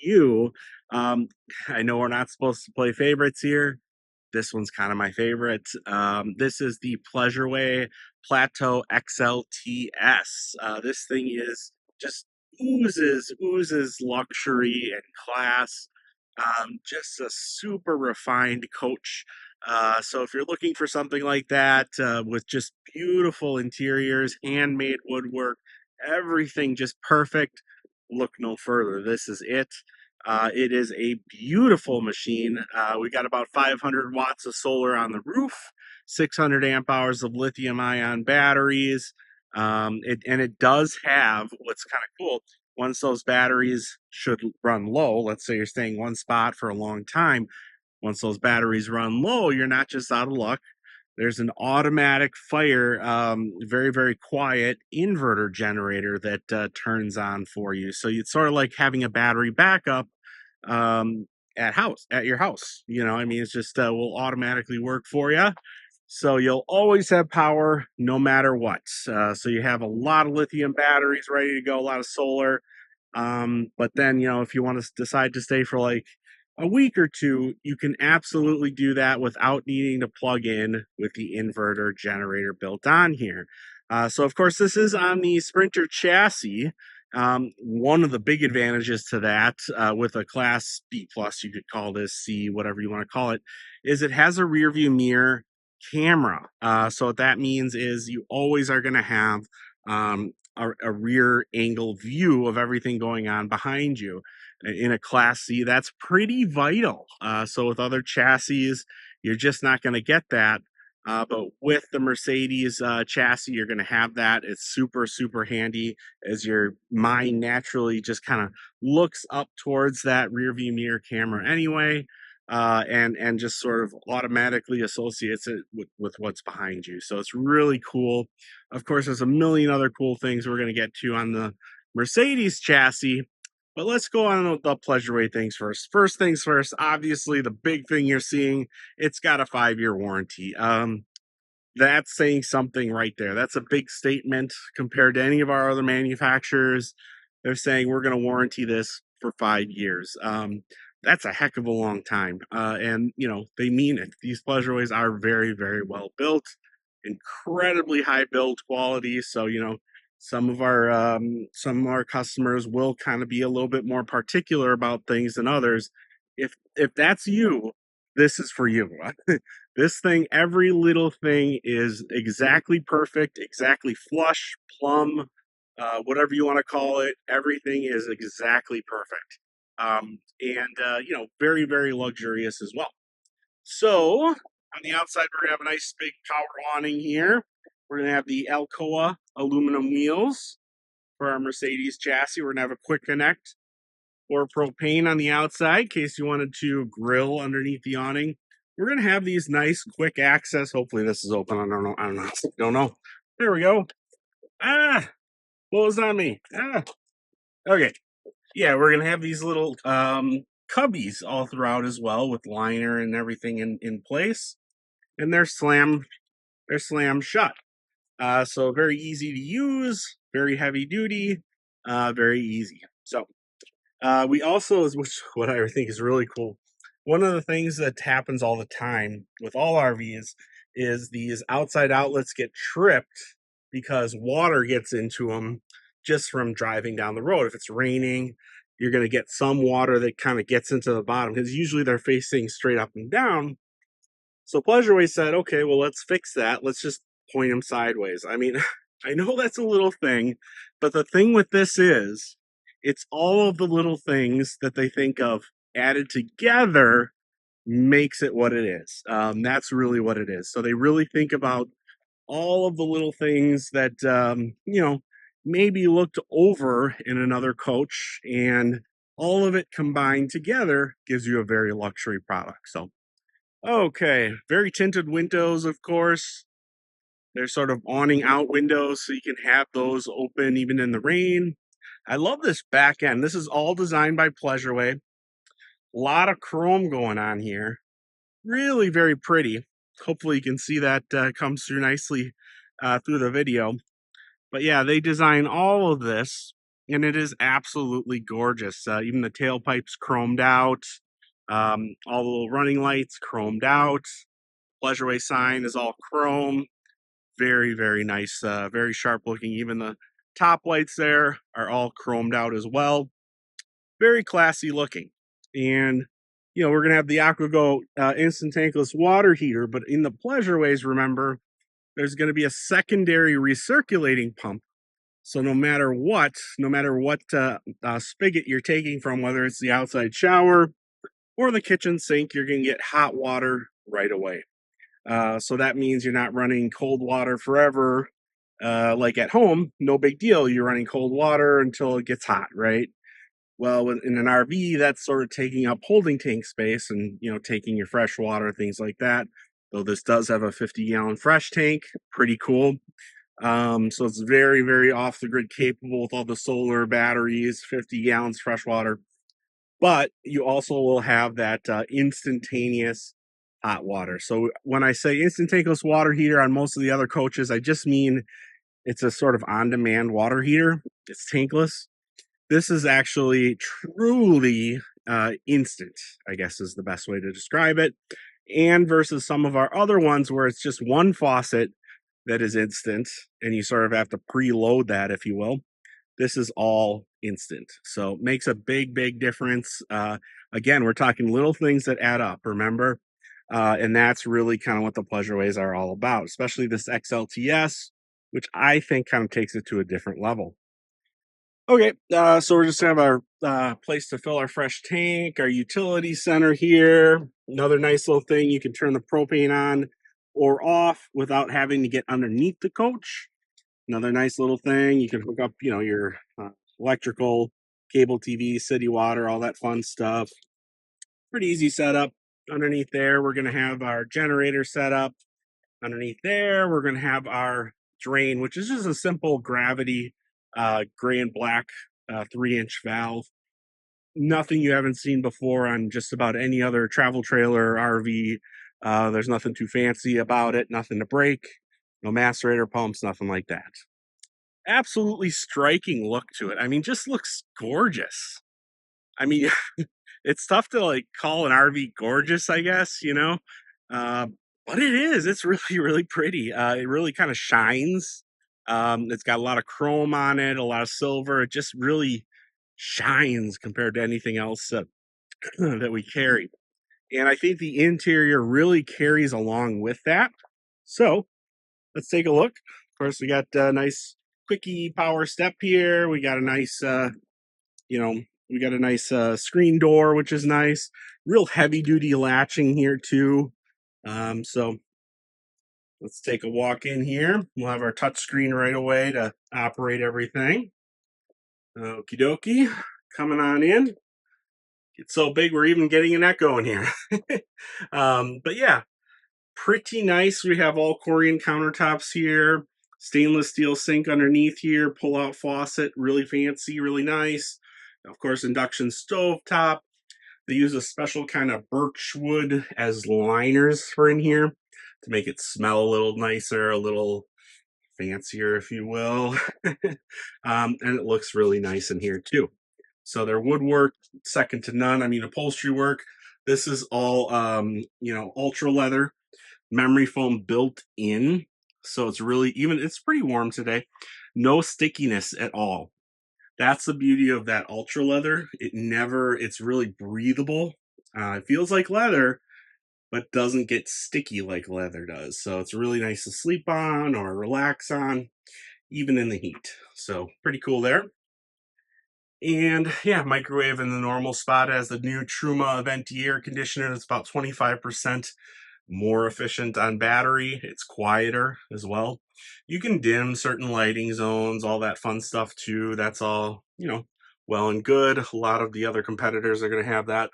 you. Um, I know we're not supposed to play favorites here. This one's kind of my favorite. This is the Pleasureway Plateau XLTS. This thing is just oozes luxury and class. Just a super refined coach. So if you're looking for something like that with just beautiful interiors, handmade woodwork, everything just perfect, look no further. This is it. It is a beautiful machine. We got about 500 watts of solar on the roof, 600 amp hours of lithium ion batteries. And it does have what's kind of cool. Once those batteries should run low, let's say you're staying one spot for a long time, once those batteries run low, you're not just out of luck. There's an automatic fire, very, very quiet inverter generator that turns on for you. So it's sort of like having a battery backup um, at your house. You know, I mean, it's just will automatically work for you. So you'll always have power no matter what. So you have a lot of lithium batteries ready to go, a lot of solar. But then, you know, if you want to decide to stay for like a week or two, you can absolutely do that without needing to plug in with the inverter generator built on here. So, of course, this is on the Sprinter chassis. One of the big advantages to that, with a Class B plus, you could call this C, whatever you want to call it, is it has a rear view mirror camera. So what that means is you always are going to have a rear angle view of everything going on behind you. In a Class C, that's pretty vital. So with other chassis, you're just not going to get that. But with the Mercedes chassis, you're going to have that. It's super, super handy as your mind naturally just kind of looks up towards that rear view mirror camera anyway, and just sort of automatically associates it with what's behind you. So it's really cool. Of course, there's a million other cool things we're going to get to on the Mercedes chassis. But let's go on the Pleasureway things first. First things first, obviously, the big thing you're seeing, it's got a 5-year warranty. That's saying something right there. That's a big statement compared to any of our other manufacturers. They're saying we're going to warranty this for 5 years. That's a heck of a long time. And, you know, they mean it. These Pleasureways are very, very well built, incredibly high build quality. So, you know, some of our customers will kind of be a little bit more particular about things than others. If that's you, this is for you. This thing, every little thing is exactly perfect, exactly flush, plumb, whatever you want to call it. Everything is exactly perfect. You know, very, very luxurious as well. So on the outside, we're gonna have a nice big power awning here. We're gonna have the Alcoa aluminum wheels for our Mercedes chassis. We're gonna have a quick connect or propane on the outside in case you wanted to grill underneath the awning. We're gonna have these nice quick access. Hopefully this is open. I don't know. I don't know. Don't know. There we go. Ah, what was on me? Ah, okay. Yeah, we're gonna have these little cubbies all throughout as well with liner and everything in place, and they're slam shut. So very easy to use, very heavy duty, very easy. So we also, which what I think is really cool, one of the things that happens all the time with all RVs is these outside outlets get tripped because water gets into them just from driving down the road. If it's raining, you're going to get some water that kind of gets into the bottom because usually they're facing straight up and down. So Pleasureway said, okay, well, let's fix that. Let's just point them sideways. I mean, I know that's a little thing, but the thing with this is it's all of the little things that they think of added together makes it what it is. That's really what it is. So they really think about all of the little things that, you know, maybe looked over in another coach, and all of it combined together gives you a very luxury product. So okay, very tinted windows, of course. They're sort of awning out windows, so you can have those open even in the rain. I love this back end. This is all designed by Pleasureway. A lot of chrome going on here. Really very pretty. Hopefully you can see that comes through nicely through the video. But yeah, they design all of this and it is absolutely gorgeous. Even the tailpipes chromed out, all the little running lights chromed out. Pleasureway sign is all chrome. Very, very nice, very sharp looking. Even the top lights there are all chromed out as well. Very classy looking. And we're gonna have the AquaGo instant tankless water heater, but in the pleasureways, remember, there's going to be a secondary recirculating pump. So no matter what spigot you're taking from, whether it's the outside shower or the kitchen sink, you're going to get hot water right away. So that means you're not running cold water forever. Like at home, no big deal. You're running cold water until it gets hot, right? Well, in an RV, that's sort of taking up holding tank space and, taking your fresh water, things like that. Though this does have a 50-gallon fresh tank, pretty cool. So it's very, very off the grid capable with all the solar batteries, 50 gallons fresh water. But you also will have that instantaneous hot water. So when I say instant tankless water heater on most of the other coaches, I just mean it's a sort of on demand water heater. It's tankless. This is actually truly instant, I guess is the best way to describe it. And versus some of our other ones where it's just one faucet that is instant and you sort of have to preload that, if you will. This is all instant. So it makes a big, big difference. Again, we're talking little things that add up, remember? And that's really kind of what the pleasureways are all about, especially this XLTS, which I think kind of takes it to a different level. Okay, so we're just gonna have our place to fill our fresh tank, our utility center here. Another nice little thing, you can turn the propane on or off without having to get underneath the coach. Another nice little thing, you can hook up, your electrical, cable TV, city water, all that fun stuff. Pretty easy setup. Underneath there, we're gonna have our generator set up. Underneath there, we're going to have our drain, which is just a simple gravity gray and black 3-inch valve. Nothing you haven't seen before on just about any other travel trailer or RV. There's nothing too fancy about it, nothing to break, no macerator pumps, nothing like that. Absolutely striking look to it. I mean, just looks gorgeous. I mean, it's tough to like call an RV gorgeous, I guess, uh, but it is. It's really, really pretty. It really kind of shines. It's got a lot of chrome on it, a lot of silver. It just really shines compared to anything else that we carry. And I think the interior really carries along with that. So let's take a look. Of course, we got a nice quickie power step here. We got a nice you know, we got a nice screen door, which is nice. Real heavy duty latching here too. So let's take a walk in here. We'll have our touch screen right away to operate everything. Okie dokie. Coming on in. It's so big we're even getting an echo in here. But yeah, pretty nice. We have all Corian countertops here. Stainless steel sink underneath here. Pull out faucet. Really fancy, really nice. Of course, induction stove top. They use a special kind of birch wood as liners for in here to make it smell a little nicer, a little fancier, if you will. And it looks really nice in here too. So their woodwork, second to none. I mean, upholstery work. This is all, ultra leather, memory foam built in. So it's really it's pretty warm today. No stickiness at all. That's the beauty of that ultra leather. It's really breathable. It feels like leather, but doesn't get sticky like leather does. So it's really nice to sleep on or relax on, even in the heat. So pretty cool there. And yeah, microwave in the normal spot as the new Truma Venti air conditioner. It's about 25% more efficient on battery. It's quieter as well. You can dim certain lighting zones, all that fun stuff too. That's all, well and good. A lot of the other competitors are going to have that.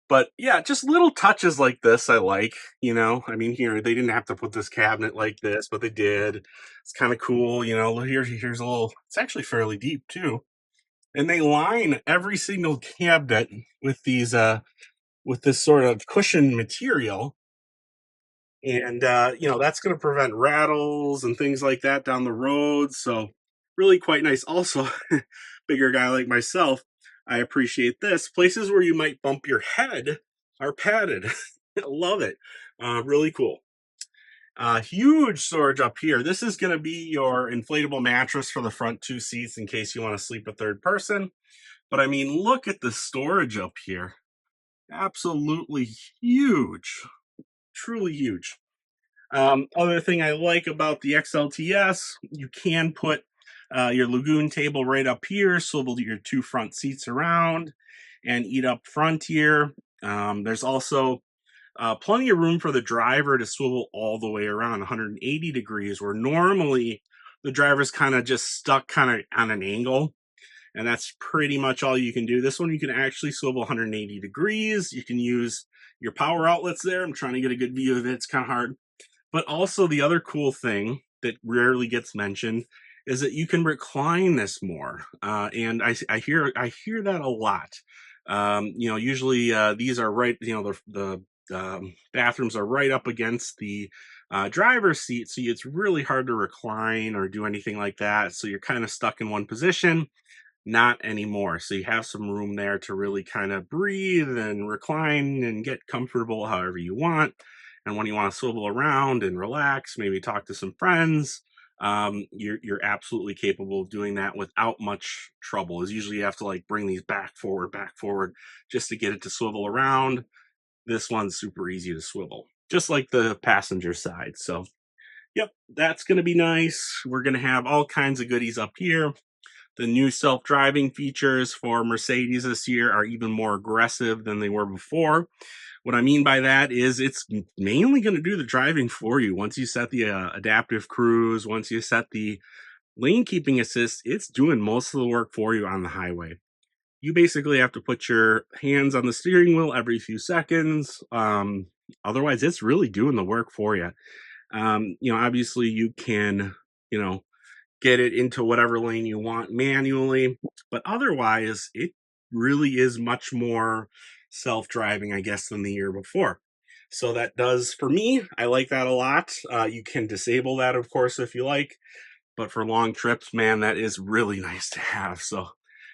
But yeah, just little touches like this I like, I mean, here, they didn't have to put this cabinet like this, but they did. It's kind of cool, here's a little, it's actually fairly deep too. And they line every single cabinet with these, with this sort of cushion material, and that's going to prevent rattles and things like that down the road. So really quite nice. Also, bigger guy like myself, I appreciate this. Places where you might bump your head are padded. Love it. Really cool. Huge storage up here. This is going to be your inflatable mattress for the front two seats in case you want to sleep a third person. But I mean, look at the storage up here. Absolutely huge. Truly huge. Other thing I like about the XLTS, you can put your lagoon table right up here, swivel your two front seats around and eat up front here. There's also plenty of room for the driver to swivel all the way around 180 degrees, where normally the driver's kind of just stuck kind of on an angle. And that's pretty much all you can do. This one, you can actually swivel 180 degrees. You can use your power outlets there. I'm trying to get a good view of it. It's kind of hard. But also the other cool thing that rarely gets mentioned is that you can recline this more. And I hear that a lot. Usually these are right, the bathrooms are right up against the driver's seat. So it's really hard to recline or do anything like that. So you're kind of stuck in one position. Not anymore. So you have some room there to really kind of breathe and recline and get comfortable however you want. And when you want to swivel around and relax, maybe talk to some friends, you're absolutely capable of doing that without much trouble. Is usually you have to like bring these back forward, just to get it to swivel around. This one's super easy to swivel, just like the passenger side. So, yep, that's going to be nice. We're going to have all kinds of goodies up here. The new self-driving features for Mercedes this year are even more aggressive than they were before. What I mean by that is it's mainly going to do the driving for you. Once you set the adaptive cruise, once you set the lane keeping assist, it's doing most of the work for you on the highway. You basically have to put your hands on the steering wheel every few seconds. Otherwise, it's really doing the work for you. Obviously you can, get it into whatever lane you want manually, but otherwise it really is much more self-driving, I guess, than the year before. So that does, for me, I like that a lot. You can disable that, of course, if you like, but for long trips, man, that is really nice to have. So,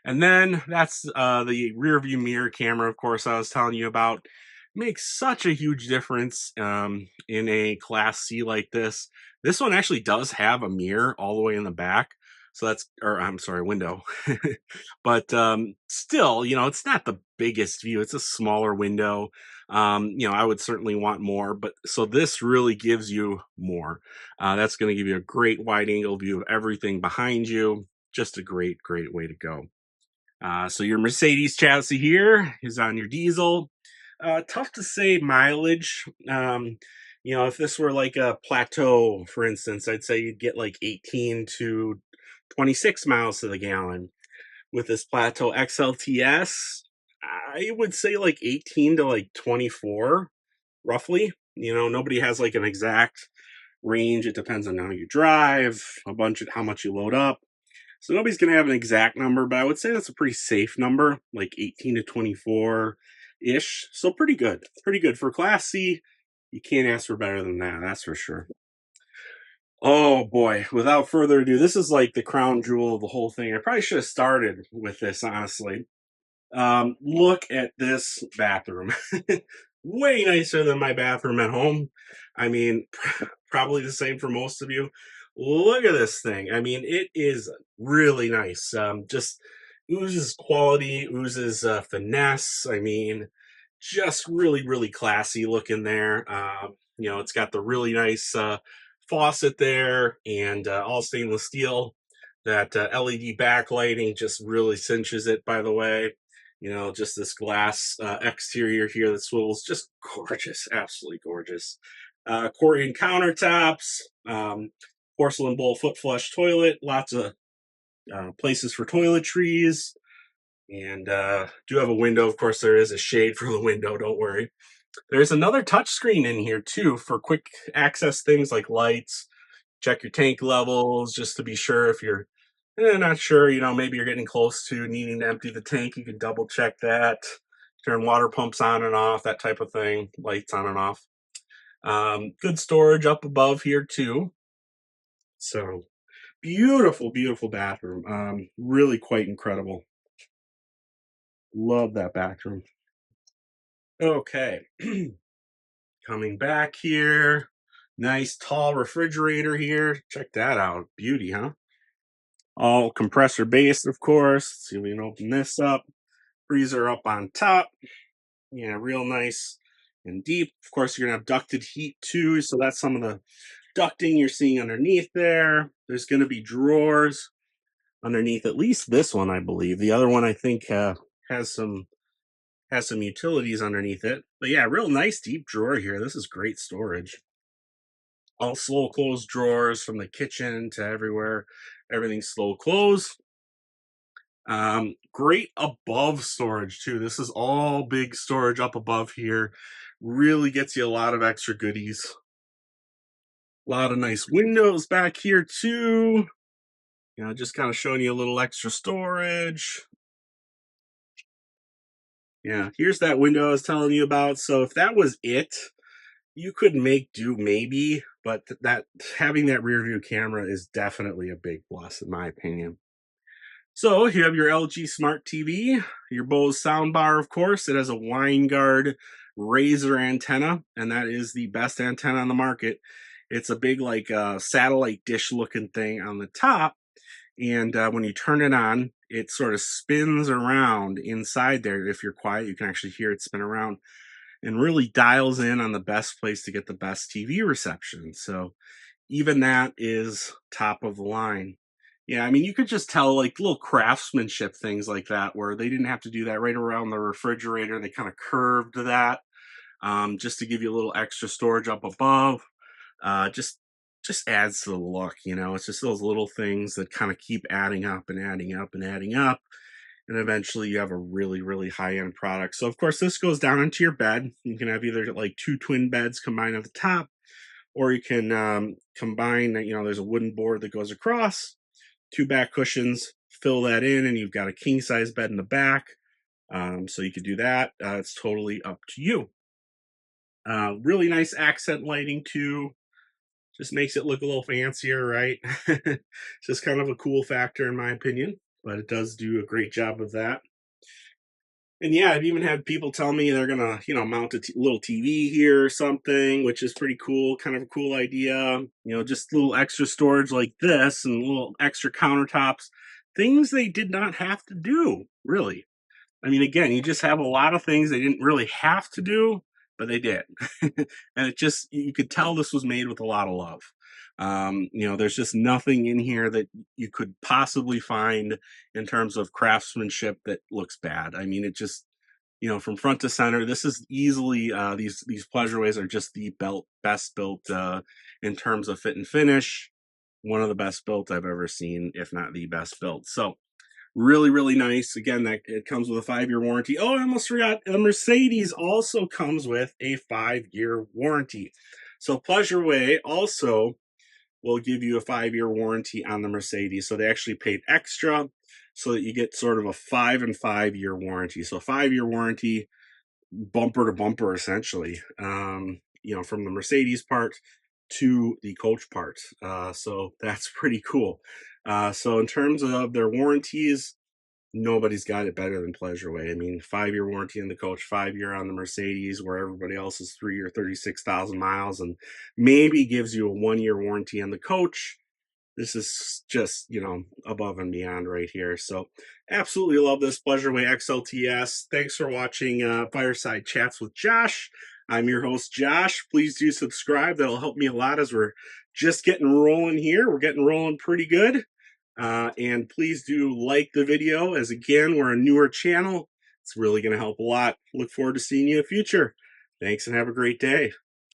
and then that's the rear view mirror camera, of course, I was telling you about. Makes such a huge difference in a Class C like this. This one actually does have a mirror all the way in the back. So that's, or I'm sorry, window. But still, it's not the biggest view. It's a smaller window. I would certainly want more, but so this really gives you more. That's going to give you a great wide angle view of everything behind you. Just a great, great way to go. So your Mercedes chassis here is on your diesel. Tough to say mileage. If this were like a Plateau, for instance, I'd say you'd get like 18 to 26 miles to the gallon. With this Plateau XLTS, I would say like 18 to like 24, roughly. Nobody has like an exact range. It depends on how you drive, a bunch of how much you load up. So nobody's going to have an exact number, but I would say that's a pretty safe number, like 18 to 24-ish. So pretty good. Pretty good. For Class C, you can't ask for better than that, that's for sure. Oh boy, without further ado, this is like the crown jewel of the whole thing. I probably should have started with this, honestly. Look at this bathroom. Way nicer than my bathroom at home. I mean, probably the same for most of you. Look at this thing. I mean, it is really nice. Just oozes quality, oozes finesse. I mean, just really, really classy looking there. It's got the really nice faucet there and all stainless steel. That LED backlighting just really cinches it, by the way. Just this glass exterior here that swivels, just gorgeous, absolutely gorgeous. Corian countertops, porcelain bowl foot flush toilet, lots of places for toiletries, and do have a window. Of course, there is a shade for the window, don't worry. There's another touch screen in here too for quick access things like lights, check your tank levels, just to be sure if you're not sure, maybe you're getting close to needing to empty the tank, you can double check that, turn water pumps on and off, that type of thing, lights on and off. Good storage up above here too. So Beautiful, beautiful bathroom. Really quite incredible. Love that bathroom. Okay, coming back here. Nice tall refrigerator here. Check that out. Beauty, huh? All compressor based, of course. Let's see if we can open this up. Freezer up on top. Yeah, real nice and deep. Of course, you're gonna have ducted heat too, so that's some of the ducting you're seeing underneath there. There's gonna be drawers underneath at least this one, I believe. The other one, I think, has some has some utilities underneath it. But yeah, real nice deep drawer here. This is great storage. All slow close drawers from the kitchen to everywhere. Everything's slow close. Great above storage too. This is all big storage up above here. Really gets you a lot of extra goodies. A lot of nice windows back here too. You know, just kind of showing you a little extra storage. Yeah, here's that window I was telling you about. So if that was it, you could make do maybe, but that having that rear view camera is definitely a big plus in my opinion. So you have your LG Smart TV, your Bose soundbar, of course. It has a Winegard Razor antenna, and that is the best antenna on the market. It's a big, like, satellite dish looking thing on the top. And when you turn it on, it sort of spins around inside there. If you're quiet, you can actually hear it spin around and really dials in on the best place to get the best TV reception. So even that is top of the line. Yeah, I mean, you could just tell like little craftsmanship things like that where they didn't have to do that right around the refrigerator. They kind of curved that just to give you a little extra storage up above. Just adds to the look, you know. It's just those little things that kind of keep adding up and adding up and adding up, and eventually you have a really really high end product. So of course this goes down into your bed. You can have either like two twin beds combined at the top, or you can combine. You know, there's a wooden board that goes across, two back cushions, fill that in, and you've got a king size bed in the back. So you could do that. It's totally up to you. Really nice accent lighting too. Just makes it look a little fancier, right? Just kind of a cool factor in my opinion, but it does do a great job of that. And yeah, I've even had people tell me they're gonna, you know, mount a little TV here or something, which is pretty cool. Kind of a cool idea. You know, just little extra storage like this and little extra countertops, things they did not have to do, really. I mean, again, you just have a lot of things they didn't really have to do, but they did. And it just, you could tell this was made with a lot of love. You know, there's just nothing in here that you could possibly find in terms of craftsmanship that looks bad. I mean, it just, you know, from front to center, this is easily, these pleasureways are just the best built in terms of fit and finish. One of the best built I've ever seen, if not the best built. So, really really nice. Again, that it comes with a 5-year warranty. Oh, I almost forgot, a Mercedes also comes with a 5-year warranty. So Pleasureway also will give you a 5-year warranty on the Mercedes. So they actually paid extra so that you get sort of a 5 and 5 year warranty. So 5-year warranty, bumper to bumper essentially, you know, from the Mercedes part to the coach part. So that's pretty cool. So in terms of their warranties, nobody's got it better than Pleasureway. I mean, 5-year warranty in the coach, 5-year on the Mercedes, where everybody else is 3 or 36,000 miles, and maybe gives you a 1-year warranty on the coach. This is just, you know, above and beyond right here. So absolutely love this Pleasureway XLTS. Thanks for watching Fireside Chats with Josh. I'm your host, Josh. Please do subscribe. That'll help me a lot as we're just getting rolling here. We're getting rolling pretty good. And please do like the video, as again, we're a newer channel. It's really going to help a lot. Look forward to seeing you in the future. Thanks and have a great day.